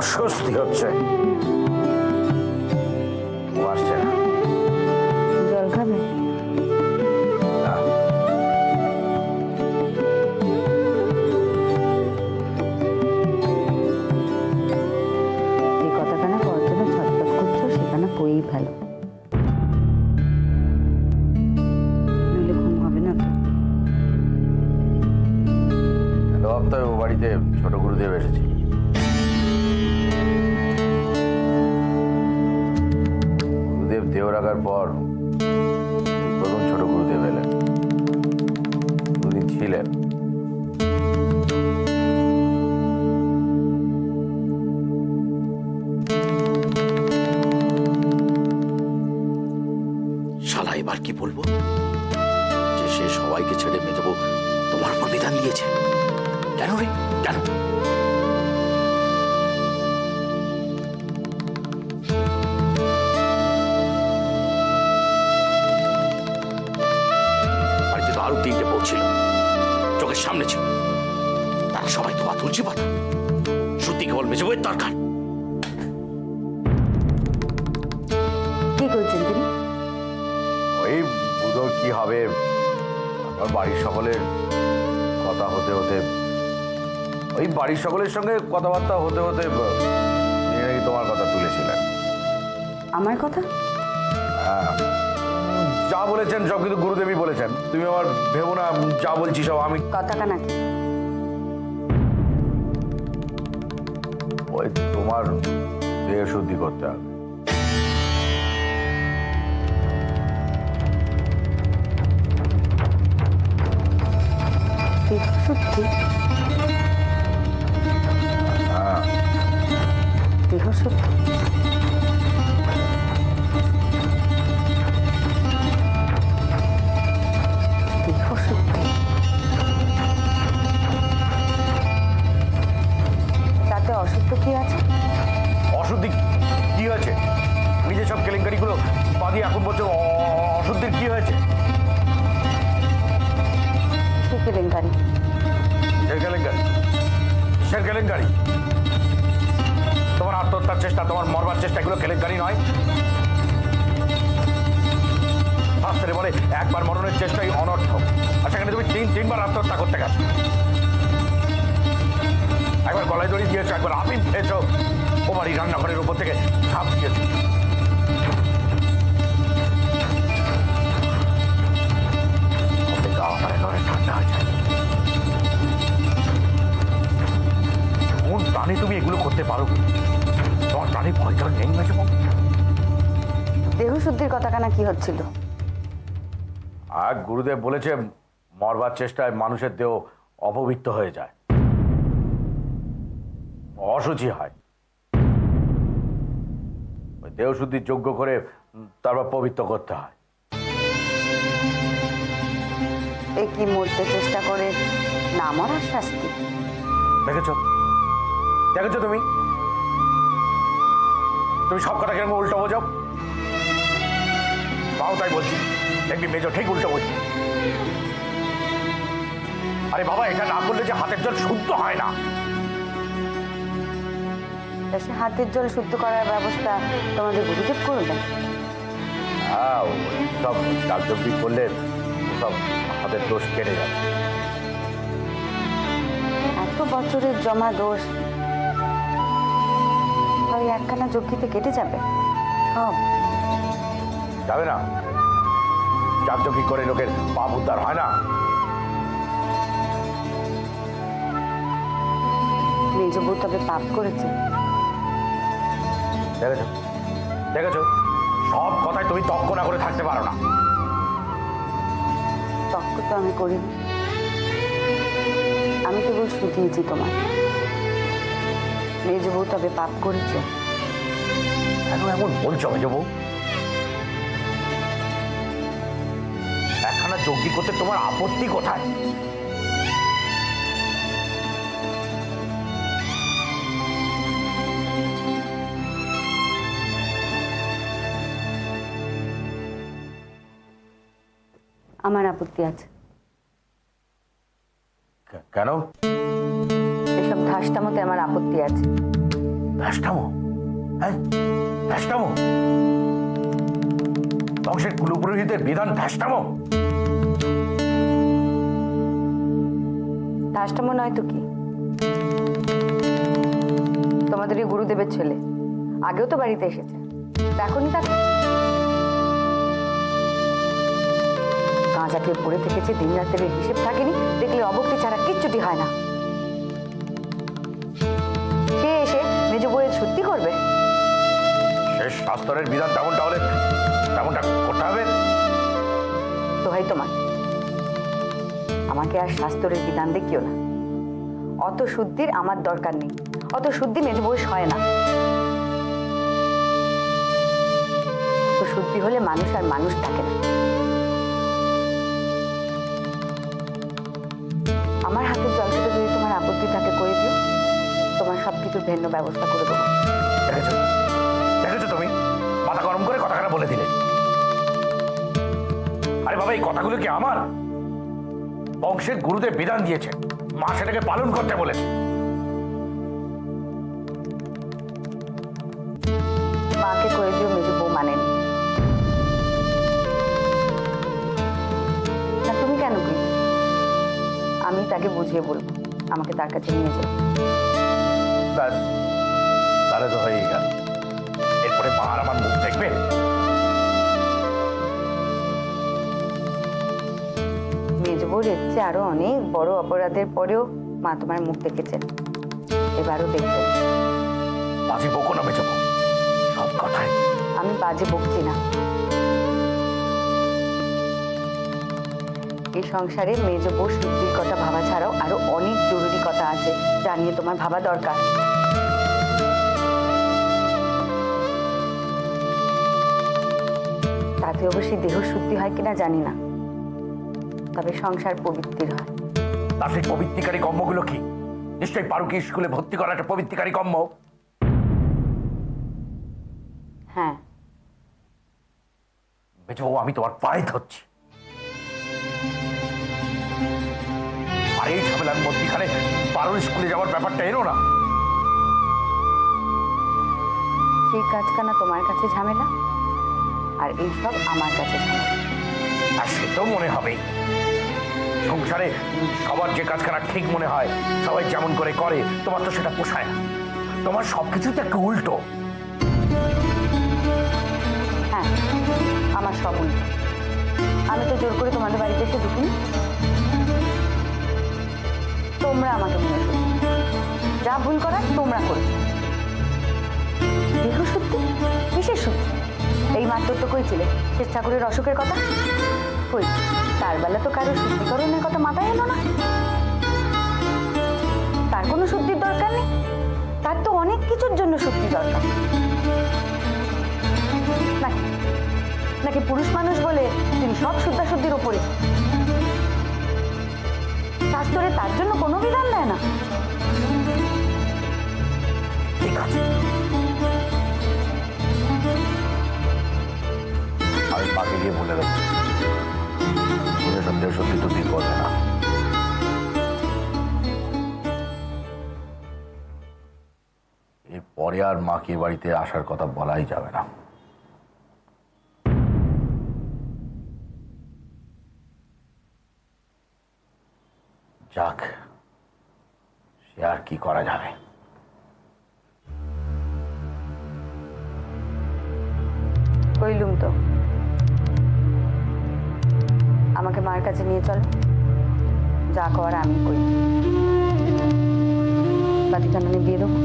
অস্বস্তি হচ্ছে। ও আসছে না। জল খাবে? না। যে কথাখানা করার জন্য ছটফট করছো সেখানে পয়েই ভালো, নইলে ঘুম হবে না তো। গত সপ্তাহে ও বাড়িতে ছোট গুরুদেব এসেছে। গুরুদেব দেহ রাখার পর প্রথম ছোট গুরুদেব এলেন। দুদিন ছিলেন। শালা এবার কি বলবো যে সে সবাইকে ছেড়ে মেজবো তোমার উপর বিধান দিয়েছে? কেন রে, কেন? বাড়িতে তো আরো 3টে বউ ছিল, চোখের সামনে ছিল। তারা সবাই তো তুলছি পাতা। সত্যি কেবল মেজবো এর দরকার। কি করছেন তিনি? ওই বুধোর কি হবে, আমার বাড়ির সকলের কথা হতে হতে, ওই বাড়ির সকলের সঙ্গে কথাবার্তা হতে হতে তিনি নাকি তোমার কথা তুলেছিলেন। আমার কথা? হ্যাঁ, যা বলেছেন সব কিন্তু গুরুদেবই বলেছেন। তুমি আমার ভেবো না যা বলছি সব আমি। কথাখানা কি? ওই তোমার দেহ শুদ্ধি করতে হবে। দেহ শুদ্ধি? হ্যাঁ, দেহ শুদ্ধি? দেহ শুদ্ধি? তাতে অশুদ্ধ কি আছে? অশুদ্ধি কি হয়েছে? তুমি যে সব কেলেঙ্কারিগুলো বাদি এখন বলছো অশুদ্ধির কি হয়েছে? সে কেলেঙ্কারি? কিসের কেলেঙ্কারি? কিসের কেলেঙ্কারি? তোমার আত্মহত্যার চেষ্টা, তোমার মরবার চেষ্টা, এগুলো কেলেঙ্কারি নয়? শাস্ত্রে বলে একবার মরণের চেষ্টাই অনর্থক, আর সেখানে তুমি তিনবার আত্মহত্যা করতে গেছো। একবার গলায় দড়ি দিয়েছো, একবার আফিম খেয়েছো, ও বাড়ি রান্নাঘরের উপর থেকে ঝাঁপ দিয়েছো। আমার একেবারে ঠান্ডা হয়ে যায়। কোন প্রাণী তুমি এগুলো করতে পারো? তোমার প্রাণী ভয় ডর নেই মেজো? দেহ শুদ্ধির কথাখানা কি হচ্ছিল? আর গুরুদেব বলেছে মরবার চেষ্টায় মানুষের দেহ অপবিত্র হয়ে যায়, অশুচি হয়। ওই দেহ শুদ্ধির যোগ্য করে তারপর পবিত্র করতে হয়। এ কি মরতে চেষ্টা করে না মরার শাস্তি? দেখেছো দেখেছো তুমি তুমি সব কথা কিরকম উল্টো বোঝো। বাবু তাই বলছি, দেখবি মেজো ঠিক উল্টো বোঝো। আরে বাবা, এটা না করলে যে হাতের জল শুদ্ধ হয় না। তা সে হাতের জল শুদ্ধ করার ব্যবস্থা তোমাদের গুরুদেব করবেন? হ্যাঁ, ওই সব ডাকজব্দি করলে সব হাতের দোষ কেটে যাবে। এত বছরের জমা দোষ ওই একখানা যজ্ঞিতে কেটে যাবে সব? যাবে না? ডাকজব্দি করে লোকের পাপ উদ্ধার হয় না? মেজ বউ তবে পাপ করেছে? দেখেছো দেখেছো, সব কথায় তুমি তর্ক না করে থাকতে পারো না। তর্ক তো আমি করিনি, আমি কেবল শুধিয়েছি তোমার। মেজ বউ তবে পাপ করেছে? কেন এমন বলছো মেজ বউ? একখানা যজ্ঞি করতে তোমার আপত্তি কোথায়? আমার আপত্তি আছে। কেন? এসব ধাস্তামতে আমার আপত্তি আছে। ধ্যাসটামো? হ্যাঁ, ধ্যাসটামো? বংশের কুলপুরোহিতের বিধান ধ্যাসটামো? ধাষ্টম নয় তো কি, তোমাদের এই গুরুদেবের ছেলে আগেও তো বাড়িতে এসেছে, দেখোনি তাকে? গাঁজা খেয়ে পড়ে থেকেছে, দিন রাতের হিসেব থাকেনি, দেখলে অবক্তি ছাড়া কিচ্ছুটি হয় না। সে এসে মেজ বউয়ের সত্যি করবে? শেষ শাস্ত্রের বিধান তেমনটা হলে তেমনটা করতে হবে। তো ভাই তোমার, আমাকে আর শাস্ত্রের বিধান দেখিও না। অত শুদ্ধির আমার দরকার নেই, অত শুদ্ধি মেজ বয়স হয় না। অত শুদ্ধি হলে মানুষ আর মানুষ থাকে না। আমার হাতের জল খেতে যদি তোমার আপত্তি থাকে করে দিও, তোমার সবকিছু ভিন্ন ব্যবস্থা করে দেবো। দেখেছো, দেখেছো তুমি মাথা গরম করে কথাটা বলে দিলে। আরে বাবা, এই কথাগুলো কি আমার? বংশের গুরুদেব বিধান দিয়েছে, মা সেটাকে পালন করতে বলেছে। মাকে করে দিও মেজ বউ মানেনি। না তুমি কেন কি? আমি তাকে বুঝিয়ে বলবো, আমাকে তার কাছে নিয়ে যাও। ব্যাস, তাহলে তো হয়েই গেল। এরপরে মা আর আমার মুখ দেখবে? মেজ বউর ইচ্ছে আরো অনেক বড় অপরাধের পরেও মা তোমার মুখ দেখেছেন, এবারও দেখবেন। বাজি বকো না মেজো বউ, সব কথায়। আমি বাজে বকছি না। এই সংসারে মেজ বউ শুদ্ধির কথা ভাবা ছাড়াও আরো অনেক জরুরি কথা আছে, যা নিয়ে তোমার ভাবা দরকার। তাতে অবশ্যই দেহ শুদ্ধি হয় কিনা জানি না, তবে সংসার পবিত্র হয়। তার সেই পবিত্রিকারী কর্মগুলো কি? নিশ্চয়ই পারুকে স্কুলে ভর্তি করা একটা পবিত্রিকারী কর্ম। হ্যাঁ, মেজো বউ, আমি তোমার পায়ে ধরছি। আর এই ঝামেলার মধ্যখানে পারুর স্কুলে যাওয়ার ব্যাপারটা এলো না। সেই কাজখানা তোমার কাছে ঝামেলা, আর এইসব আমার কাছে ঝামেলা। আর সে তো মনে হবেই। সংসারে সবার যে কাজখানা ঠিক মনে হয়, সবাই যেমন করে করে, তোমার তো সেটা পোষায় না। তোমার সবকিছুতে একটু উল্টো। হ্যাঁ, আমার সব উল্টো। আমি তো জোর করে তোমাদের বাড়িতে এসে ঢুকিনি, তোমরা আমাকে নিয়ে এসো। যা ভুল করার তোমরা করো। দেহ সত্যি, কিসের সত্যি? এই মাত্র তো কইছিলে শেষ ঠাকুরের অসুখের কথা। কই, তার বেলা তো কারো শুদ্ধিকরণের কথা মাথায় এলো না। তার কোনো শুদ্ধির দরকার নেই, তার তো অনেক কিছুর জন্য শুদ্ধি দরকার। নাকি পুরুষ মানুষ বলে তিনি সব শুদ্ধাশুদ্ধির ওপরে? শাস্ত্রে তার জন্য কোনো বিধান দেয় না। ঠিক আছে, আমি মাকে গিয়ে বলে রাখছি, সন্দেহ সত্যি তো দিন করবে না। এরপরে আর মাকে বাড়িতে আসার কথা বলাই যাবে না। যাক, সে আর কি করা যাবে। কইলুম তো, আমাকে মার কাছে নিয়ে চলো, যা করার আমি কই। বাতিখানা আমি দিয়ে দেবো।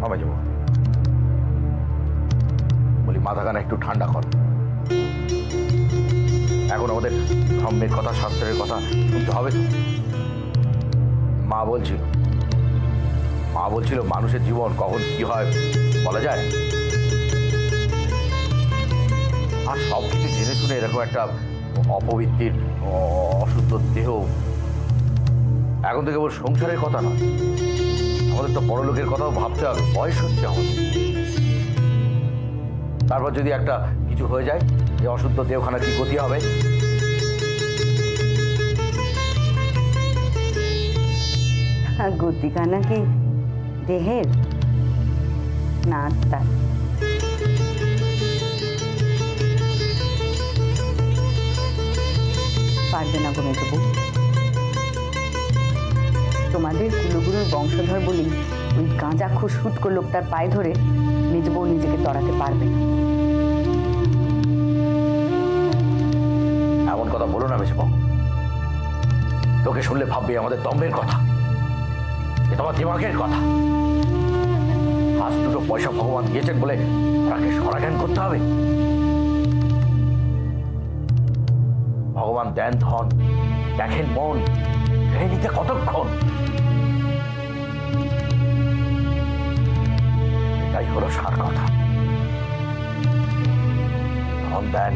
হবে যাবো, বলি মাথাখানা একটু ঠান্ডা কর। এখন আমাদের ধর্মের কথা, শাস্ত্রের কথা শুনতে হবে তো। মা বলছিল মানুষের জীবন কখন কি হয় বলা যায়। আর সব কিছু জেনে শুনে এরকম একটা অপবিত্রের অশুদ্ধ দেহ, এখন তো কেবল সংসারের কথা নয়, আমাদের তো বড় লোকের কথাও ভাবতে হবে। বয়স হচ্ছে আমাদের। তারপর যদি একটা কিছু হয়ে যায়, এই অশুদ্ধ দেহখানা কি গতি হবে? গুতিখানা কি দেহের না আত্মার? পারবে না গো মেজবু। তোমাদের কুলগুরুর বংশধর বলি ওই গাঁজা খুশফুটকো লোকটার পায়ে ধরে মেজবু নিজেকে তড়াতে পারবে না। এমন কথা বলো না মেজবাবু। লোকে শুনলে ভাববে আমাদের দম্ভের কথা, এ তোমার দিমাগের কথা। আজ দুটো পয়সা ভগবান দিয়েছেন বলে তাকে সরাজ্ঞান করতে হবে? ভগবান দেন ধন, দেখেন মন, কেড়ে নিতে কতক্ষণ? এটাই হলো সার কথা। ধন দেন,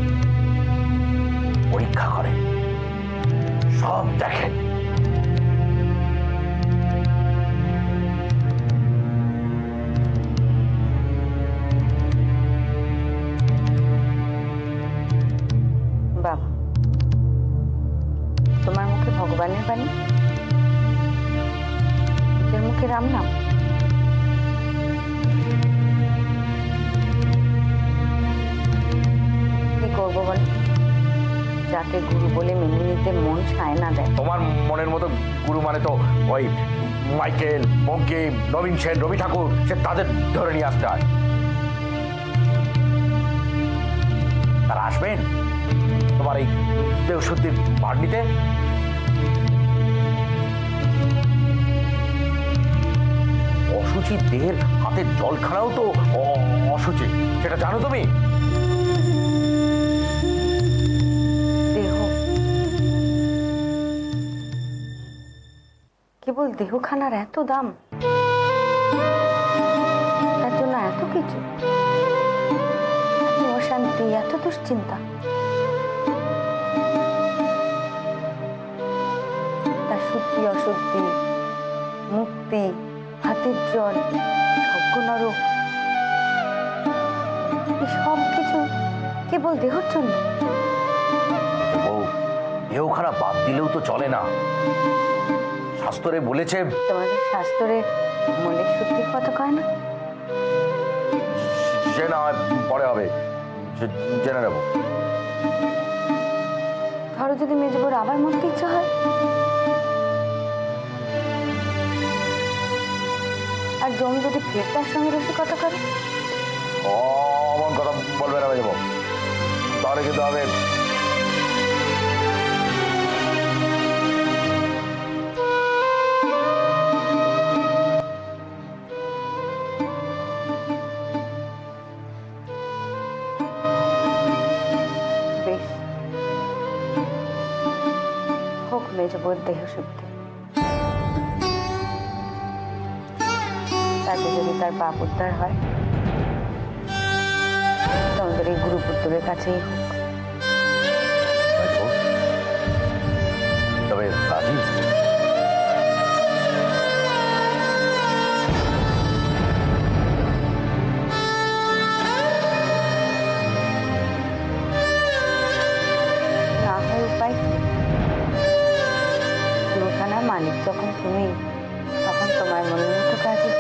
পরীক্ষা করেন, সব দেখেন। বাবা, তোমার মুখে ভগবানের বাণী, এদের মুখে রাম নাম। কি করবো বল, যাকে গুরু বলে মেনে নিতে মন সায় না দেয়। তোমার মনের মতো গুরু মানে তো ওই মাইকেল, বঙ্কিম, নবীন সেন, রবি ঠাকুর, সে তাদের ধরে নিয়ে আসতে হয়। তারা আসবেন তোমার এই দেহশুদ্ধির ভার নিতে? অসুচি দেহের হাতের জলখানাও তো অসুচি, সেটা জানো তুমি? দেহ কেবল দেহখানার এত দাম, তার জন্য এত কিছু, এত অশান্তি, এত দুশ্চিন্তা। তার শুদ্ধি অশুদ্ধি, মুক্তি, হাতের জল, স্বর্গ নরক, এই সব কিছু কেবল দেহর জন্য। বউ, দেহ খারাপ বাদ দিলেও তো চলে না। শাস্ত্রে বলেছে। তোমাদের শাস্ত্রে মনের শুদ্ধির কথা কয় না? সে না হয় পরে হবে, জেনে নেব। ধরো যদি মেজবুর আবার মরতে ইচ্ছা হয়, আর জম যদি ফের তার সঙ্গে রসিকতা করে? অমন কথা বলবে না মেজবু, তাহলে কিন্তু হবে। বেশ, হোক মেজবুর দেহ শুদ্ধি, তাতে যদি তার পাপ উদ্ধার হয়, তোমাদের এই গুরুপুত্রের কাছেই হোক। তবে রাজি? না হয় উপায় কি? পুরোখানার মালিক যখন তুমি, তখন তোমার মনের মতো কাজে।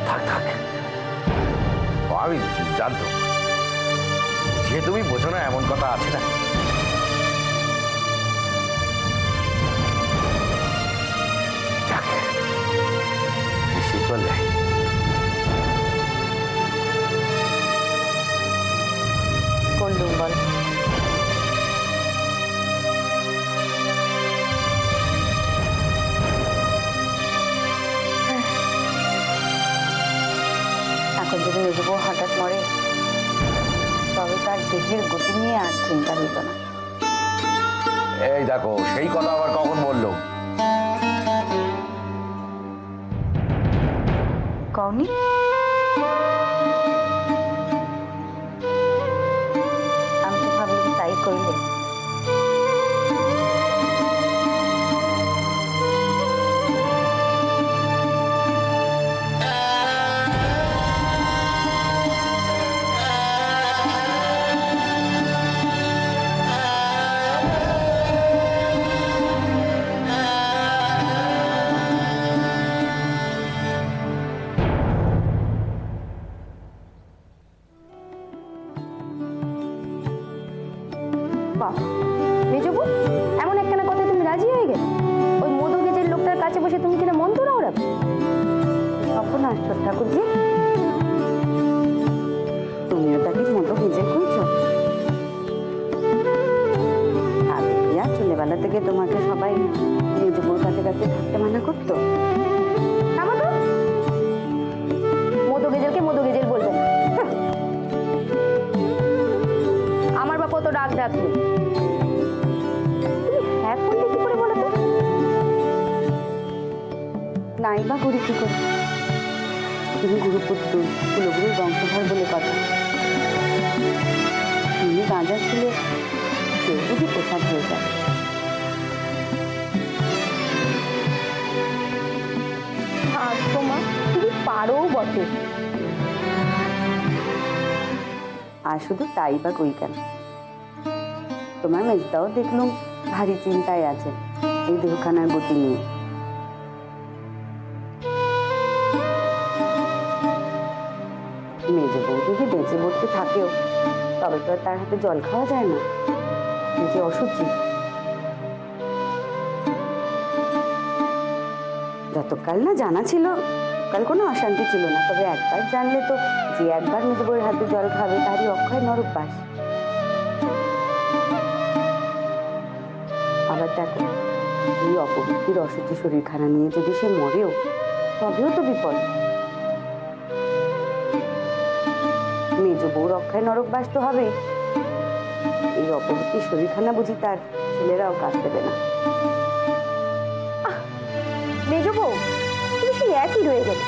থাক থাক, আমি জানতো যে তুমি বোঝো না, এমন কথা আছে না। যাক, নিশ্চিত বললে। করলুম বল। এখন যদি মেজবউ হঠাৎ মরে, তবে তার দেহের গতি নিয়ে আর চিন্তা হইত না। এই দেখো, সেই কথা আবার কখন বললো? কওনি? আমি তো ভাবলাম তাই কইলে। ছেলেবেলা থেকে তোমাকে সবাই মেজো বউর কাছে কাছে থাকতে মানা করতো? থামো তো, মধু গেজেলকে মধু গেজেল বলবে না। হুঁ। আমার বাপ তো ডাক ডাকলি, তুমি হ্যাঁ করলে কি করে বলো তো? নাই বা করি কি করে? তুমি গুরুপুত্র, কুলগুরুর বংশধর বলে কথা। তুমি গাঁজা ছিলে কেউ বুঝি প্রসাদ হয়ে যায়। মা তুমি পারো বটে। আর শুধু তাই বা কই কেন, তোমার মেজদাও দেখলুম ভারী চিন্তায় আছে এই দেহখানার গতি নিয়ে। মেজো বউ যদি বেঁচে বসতে থাকেও তবে তো আর তার হাতে জল খাওয়া যায় না, যে অসুচি। যতকাল না জানা ছিল কাল কোনো অশান্তি ছিল না, তবে একবার জানলে তো যে একবার মেজো বউয়ের হাতে জল খাবে তারই অক্ষয় নরক বাস। আবার দেখো, এই অপবৃত্তির অসুচি শরীরখানা নিয়ে যদি সে মরেও তবেও তো বিপদ। মেজো বউর অক্ষয় নরক বাস তো হবে, এই অপবৃত্তির শরীরখানা বুঝি তার ছেলেরাও কাজ দেবে না। মেজো বউ তুমি সেই একই রয়ে গেলে,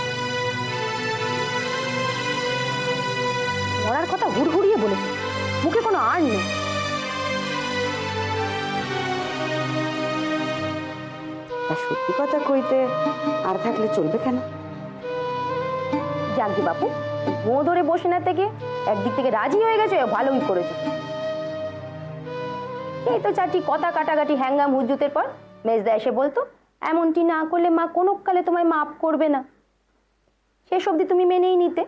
মরার কথা হুড়হুড়িয়ে বলেছে, মুখে কোনো আর নেই। তা সত্যি কথা কইতে আর থাকলে চলবে কেন? যাকগে বাপু, গো ধরে বসে না থেকে একদিক থেকে রাজি হয়ে গেছে, ভালোই করেছে। এই তো চারটি কথা কাটাকাটি হ্যাঙ্গাম হুজ্জুতের পর মেজদা এসে বলতো, এমনটি না করলে মা কোনো কালে তোমায় মাফ করবে না। শেষ অবধি তুমি মেনেই নিতে।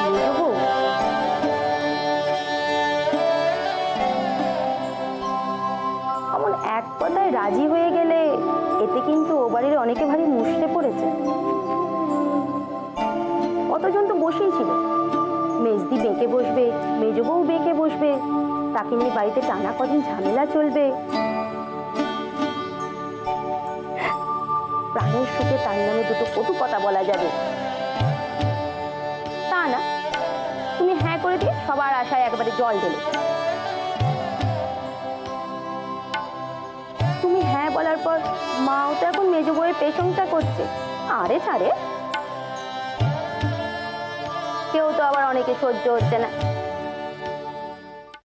মেজো বউ, এমন এক কথায় রাজি হয়ে গেলে এতে কিন্তু ও বাড়ির অনেকে ভারী মুষড়ে পড়েছে। কতজন তো বসেই ছিল, মেজদি বেঁকে বসবে, মেজো বউ বেঁকে বসবে, তাকে নিয়ে বাড়িতে টানা কদিন ঝামেলা চলবে। প্রাণের সুখে তার নামে দুটো কটু কথা বলা যাবে, তা না তুমি হ্যাঁ করে দিয়ে সবার আশায় একবারে জল ঢেলে। তুমি হ্যাঁ বলার পর মাও তো এখন মেজো বউয়ের প্রশংসা করছে। আরে ছাড়ে, কেউ তো আবার অনেকে সহ্য হচ্ছে না,